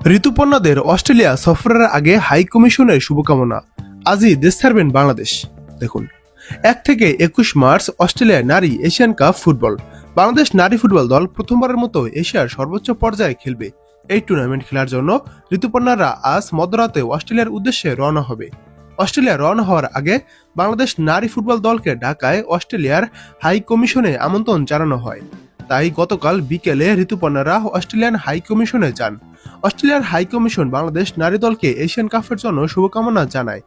ঋতুপর্ণাদের Australia সফরের আগে high কমিশনের শুভকামনা। আজই দেশ ছাড়বেন বাংলাদেশ। দেখুন, 1 থেকে 21 মার্চ অস্ট্রেলিয়ায় নারী এশিয়ান কাপ ফুটবল। বাংলাদেশ নারী ফুটবল দল প্রথমবারের মতো এশিয়ার সর্বোচ্চ পর্যায়ে খেলবে। এই টুর্নামেন্ট খেলার জন্য ঋতুপর্ণারা আজ মধ্যরাতে অস্ট্রেলিয়ার উদ্দেশ্যে রওনা হবে। অস্ট্রেলিয়া রওনা হওয়ার আগে বাংলাদেশ নারী ফুটবল দলকে ঢাকায় অস্ট্রেলিয়ার হাই কমিশনে আমন্ত্রণ জানানো হয়। তাই গতকাল বিকেলে ঋতুপর্ণারা অস্ট্রেলিয়ান হাই কমিশনে যান। অস্ট্রেলিয়ার হাই কমিশন বাংলাদেশ নারী দলকে এশিয়ান কাপের জন্য শুভকামনা জানায়।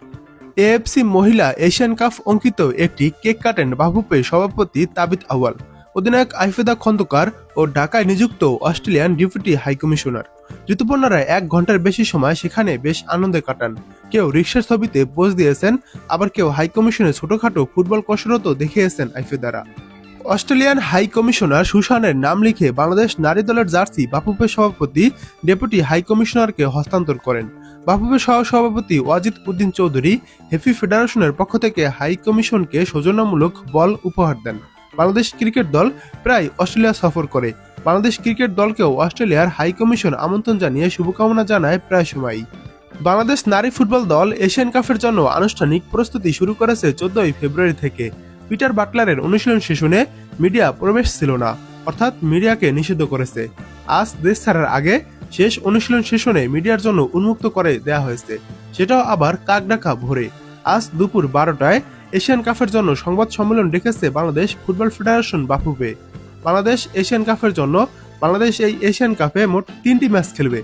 এএফসি মহিলা এশিয়ান কাপ অঙ্কিত একটি কেক কাটেন বাফুফে সভাপতি তাবিথ আউয়াল, অধিনায়ক আইফেদা খন্দকার ও ঢাকায় নিযুক্ত অস্ট্রেলিয়ান ডেপুটি হাই কমিশনার। ঋতুপর্ণারা 1 ঘন্টার বেশি সময় সেখানে বেশ আনন্দে কাটান। কেউ রিক্সার ছবিতে পোজ দিয়েছেন, আবার কেউ হাই কমিশনে ছোটখাটো ফুটবল কসরতও দেখিয়েছেন আইফেদারা। অস্ট্রেলিয়ান হাই কমিশনার সুশানের নাম লিখে বাংলাদেশ নারী দলের জার্সি বাফুফে সভাপতি ডেপুটি হাই কমিশনারকে হস্তান্তর করেন। বাফুফে সহ-সভাপতি ওয়াজিদ উদ্দিন চৌধুরী হেফি ফেডারেশনের পক্ষ থেকে হাই কমিশনকে সৌজন্যমূলক বল উপহার দেন। বাংলাদেশ ক্রিকেট দল প্রায় অস্ট্রেলিয়া সফর করে। বাংলাদেশ ক্রিকেট দলকেও অস্ট্রেলিয়ার হাই কমিশন আমন্ত্রণ জানিয়ে শুভকামনা জানায় প্রায় সময়ই। বাংলাদেশ নারী ফুটবল দল এশিয়ান কাপের জন্য আনুষ্ঠানিক প্রস্তুতি শুরু করেছে 14 ফেব্রুয়ারি থেকে। পিটার বাটলারের অনুশীলন সেশনে মিডিয়া প্রবেশ ছিল না, অর্থাৎ মিডিয়াকে নিষিদ্ধ করেছে। আজ দেশ ছাড়ার আগে শেষ অনুশীলন সেশনে মিডিয়ার জন্য উন্মুক্ত করে দেয়া হয়েছে, সেটাও আবার কাকডাকা ভোরে। আজ দুপুর 12টায় এশিয়ান কাপের জন্য সংবাদ সম্মেলন ডেকেছে Bangladesh football federation Bafufe. Bangladesh Asian কাপের জন্য বাংলাদেশ এই এশিয়ান কাপে মোট 3টি ম্যাচ খেলবে।